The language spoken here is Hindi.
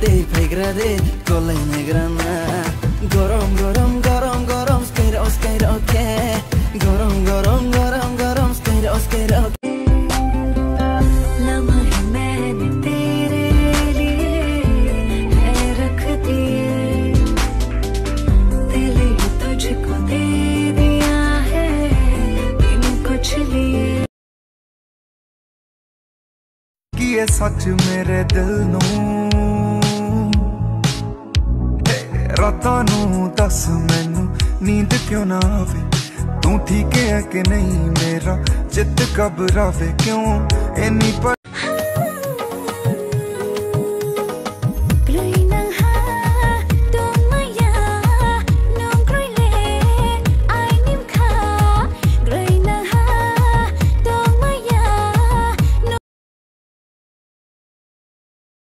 Grade, kolejne grana. Gorom, gorom, gorom, gorom, skate, skate, okay. Gorom, gorom, gorom, gorom, skate, skate, okay. लम्हे मैंने तेरे लिए है रख दिए, दिल ही तुझको दे दिया है बिन कुछ लिए। कि ये सच मेरे दिल नू रातां नू दस मैनू नींद क्यों ना आवे, तू ठीक है कि नहीं, मेरा चित घबरावे क्यों इन्नी।